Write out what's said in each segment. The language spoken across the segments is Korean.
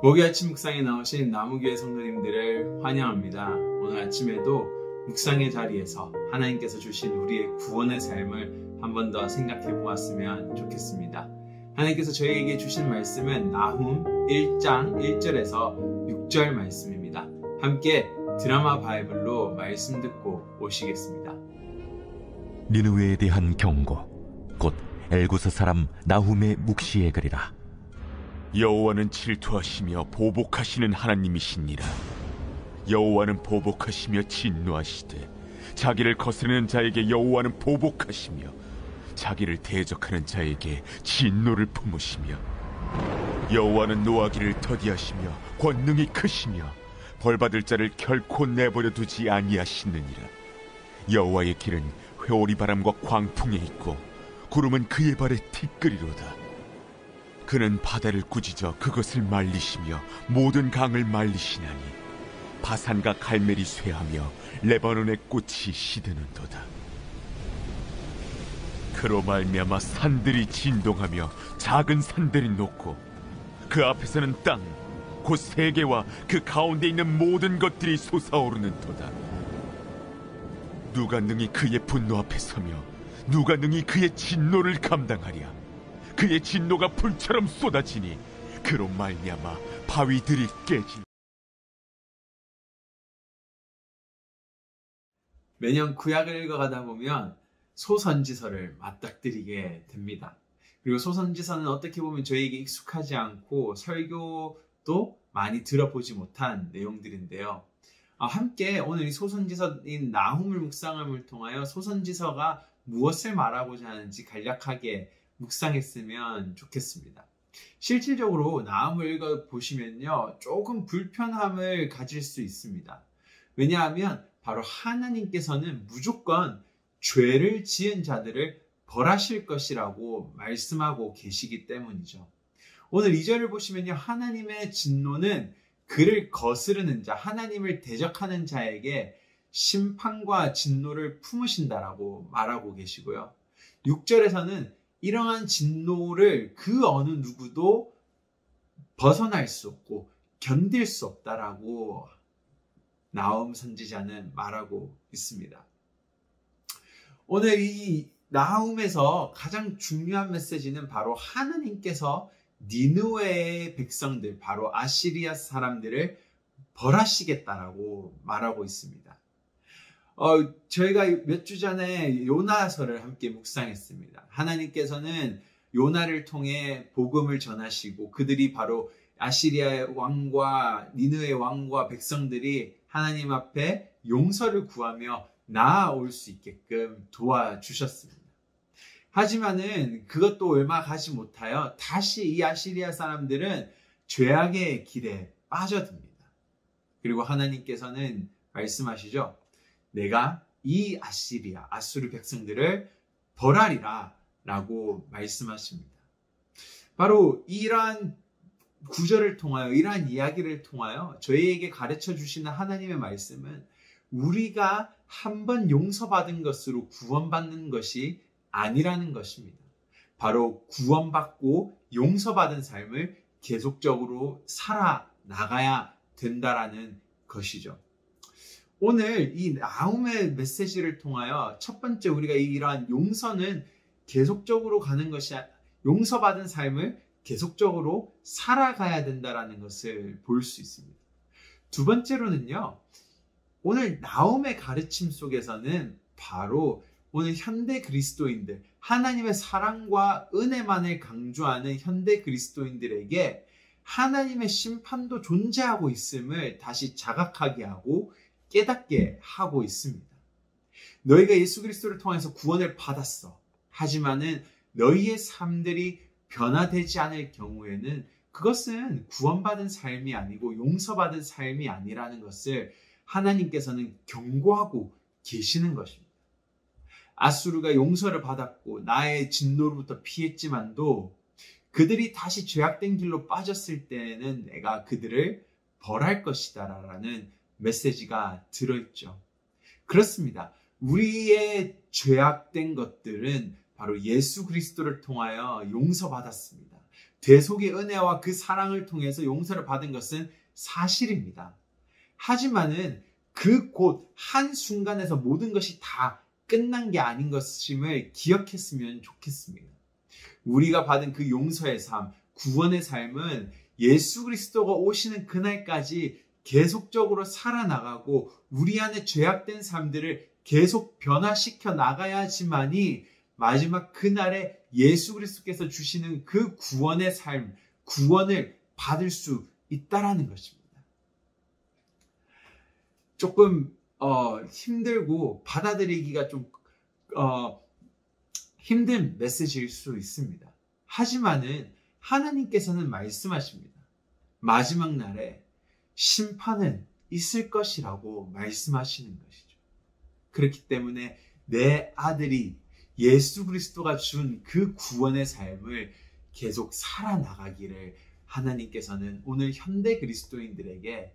목요 아침 묵상에 나오신 나무교회 성도님들을 환영합니다. 오늘 아침에도 묵상의 자리에서 하나님께서 주신 우리의 구원의 삶을 한 번 더 생각해 보았으면 좋겠습니다. 하나님께서 저희에게 주신 말씀은 나훔 1장 1절에서 6절 말씀입니다. 함께 드라마 바이블로 말씀 듣고 오시겠습니다. 니느웨에 대한 경고, 곧 엘구스 사람 나훔의 묵시의 글이라. 여호와는 질투하시며 보복하시는 하나님이시니라. 여호와는 보복하시며 진노하시되 자기를 거스르는 자에게 여호와는 보복하시며 자기를 대적하는 자에게 진노를 품으시며 여호와는 노하기를 더디하시며 권능이 크시며 벌받을 자를 결코 내버려 두지 아니하시느니라. 여호와의 길은 회오리 바람과 광풍에 있고 구름은 그의 발에 티끌이로다. 그는 바다를 꾸짖어 그것을 말리시며 모든 강을 말리시나니 바산과 갈멜이 쇠하며 레바논의 꽃이 시드는도다. 그로 말미암아 산들이 진동하며 작은 산들이 녹고 그 앞에서는 땅 곧 세계와 그 가운데 있는 모든 것들이 솟아오르는도다. 누가 능히 그의 분노 앞에 서며 누가 능히 그의 진노를 감당하랴. 그의 진노가 불처럼 쏟아지니 그로 말미암아 바위들이 깨지. 매년 구약을 읽어가다 보면 소선지서를 맞닥뜨리게 됩니다. 그리고 소선지서는 어떻게 보면 저에게 익숙하지 않고 설교도 많이 들어보지 못한 내용들인데요. 함께 오늘 이 소선지서인 나훔을 묵상함을 통하여 소선지서가 무엇을 말하고자 하는지 간략하게 묵상했으면 좋겠습니다. 실질적으로 나훔을 읽어보시면요, 조금 불편함을 가질 수 있습니다. 왜냐하면 바로 하나님께서는 무조건 죄를 지은 자들을 벌하실 것이라고 말씀하고 계시기 때문이죠. 오늘 2절을 보시면요, 하나님의 진노는 그를 거스르는 자, 하나님을 대적하는 자에게 심판과 진노를 품으신다라고 말하고 계시고요. 6절에서는 이러한 진노를 그 어느 누구도 벗어날 수 없고 견딜 수 없다라고 나훔 선지자는 말하고 있습니다. 오늘 이 나훔에서 가장 중요한 메시지는 바로 하나님께서 니느웨의 백성들, 바로 아시리아 사람들을 벌하시겠다라고 말하고 있습니다. 저희가 몇 주 전에 요나서를 함께 묵상했습니다. 하나님께서는 요나를 통해 복음을 전하시고 그들이 바로 아시리아의 왕과 니느웨의 왕과 백성들이 하나님 앞에 용서를 구하며 나아올 수 있게끔 도와주셨습니다. 하지만은 그것도 얼마 가지 못하여 다시 이 아시리아 사람들은 죄악의 길에 빠져듭니다. 그리고 하나님께서는 말씀하시죠. 내가 이 아수르 백성들을 벌하리라 라고 말씀하십니다. 바로 이러한 구절을 통하여, 이러한 이야기를 통하여 저희에게 가르쳐 주시는 하나님의 말씀은 우리가 한번 용서받은 것으로 구원받는 것이 아니라는 것입니다. 바로 구원받고 용서받은 삶을 계속적으로 살아나가야 된다라는 것이죠. 오늘 이 나훔의 메시지를 통하여 첫 번째 우리가 이러한 용서는 계속적으로 가는 것이, 용서받은 삶을 계속적으로 살아가야 된다라는 것을 볼 수 있습니다. 두 번째로는요, 오늘 나훔의 가르침 속에서는 바로 오늘 현대 그리스도인들, 하나님의 사랑과 은혜만을 강조하는 현대 그리스도인들에게 하나님의 심판도 존재하고 있음을 다시 자각하게 하고 깨닫게 하고 있습니다. 너희가 예수 그리스도를 통해서 구원을 받았어. 하지만은 너희의 삶들이 변화되지 않을 경우에는 그것은 구원받은 삶이 아니고 용서받은 삶이 아니라는 것을 하나님께서는 경고하고 계시는 것입니다. 아수르가 용서를 받았고 나의 진노로부터 피했지만도 그들이 다시 죄악된 길로 빠졌을 때는 내가 그들을 벌할 것이다 라는 메시지가 들어있죠. 그렇습니다. 우리의 죄악된 것들은 바로 예수 그리스도를 통하여 용서받았습니다. 대속의 은혜와 그 사랑을 통해서 용서를 받은 것은 사실입니다. 하지만은 그 곧 한순간에서 모든 것이 다 끝난 게 아닌 것임을 기억했으면 좋겠습니다. 우리가 받은 그 용서의 삶, 구원의 삶은 예수 그리스도가 오시는 그날까지 계속적으로 살아나가고 우리 안에 죄악된 삶들을 계속 변화시켜 나가야지만이 마지막 그날에 예수 그리스도께서 주시는 그 구원의 삶, 구원을 받을 수 있다라는 것입니다. 조금 힘들고 받아들이기가 좀 힘든 메시지일 수 있습니다. 하지만은 하나님께서는 말씀하십니다. 마지막 날에 심판은 있을 것이라고 말씀하시는 것이죠. 그렇기 때문에 내 아들이 예수 그리스도가 준 그 구원의 삶을 계속 살아나가기를 하나님께서는 오늘 현대 그리스도인들에게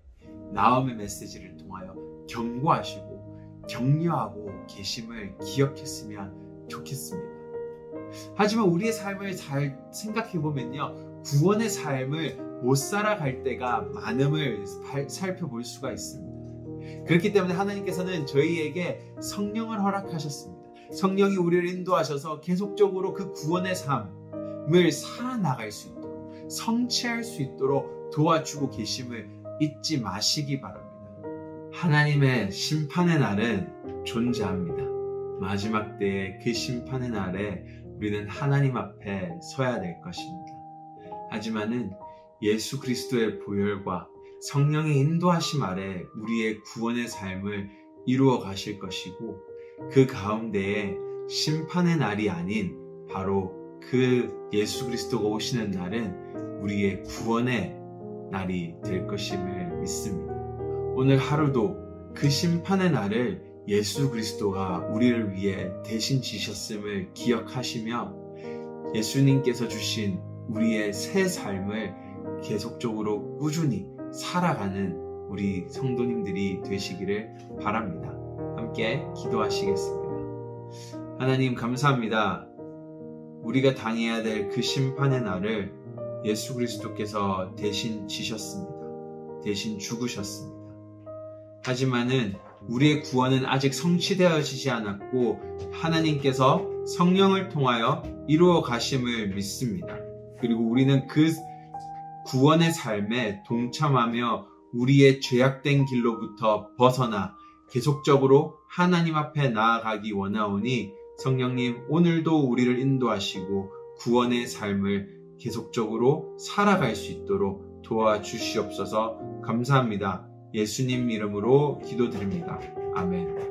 나음의 메시지를 통하여 경고하시고 격려하고 계심을 기억했으면 좋겠습니다. 하지만 우리의 삶을 잘 생각해보면요, 구원의 삶을 못 살아갈 때가 많음을 살펴볼 수가 있습니다. 그렇기 때문에 하나님께서는 저희에게 성령을 허락하셨습니다. 성령이 우리를 인도하셔서 계속적으로 그 구원의 삶을 살아나갈 수 있도록, 성취할 수 있도록 도와주고 계심을 잊지 마시기 바랍니다. 하나님의 심판의 날은 존재합니다. 마지막 때의 그 심판의 날에 우리는 하나님 앞에 서야 될 것입니다. 하지만은 예수 그리스도의 보혈과 성령의 인도하심 아래 우리의 구원의 삶을 이루어 가실 것이고, 그 가운데에 심판의 날이 아닌 바로 그 예수 그리스도가 오시는 날은 우리의 구원의 날이 될 것임을 믿습니다. 오늘 하루도 그 심판의 날을 예수 그리스도가 우리를 위해 대신 지셨음을 기억하시며 예수님께서 주신 우리의 새 삶을 계속적으로 꾸준히 살아가는 우리 성도님들이 되시기를 바랍니다. 함께 기도하시겠습니다. 하나님 감사합니다. 우리가 당해야 될 그 심판의 날을 예수 그리스도께서 대신 지셨습니다. 대신 죽으셨습니다. 하지만은 우리의 구원은 아직 성취되어지지 않았고 하나님께서 성령을 통하여 이루어 가심을 믿습니다. 그리고 우리는 그 구원의 삶에 동참하며 우리의 죄악된 길로부터 벗어나 계속적으로 하나님 앞에 나아가기 원하오니 성령님 오늘도 우리를 인도하시고 구원의 삶을 계속적으로 살아갈 수 있도록 도와주시옵소서. 감사합니다. 예수님 이름으로 기도드립니다. 아멘.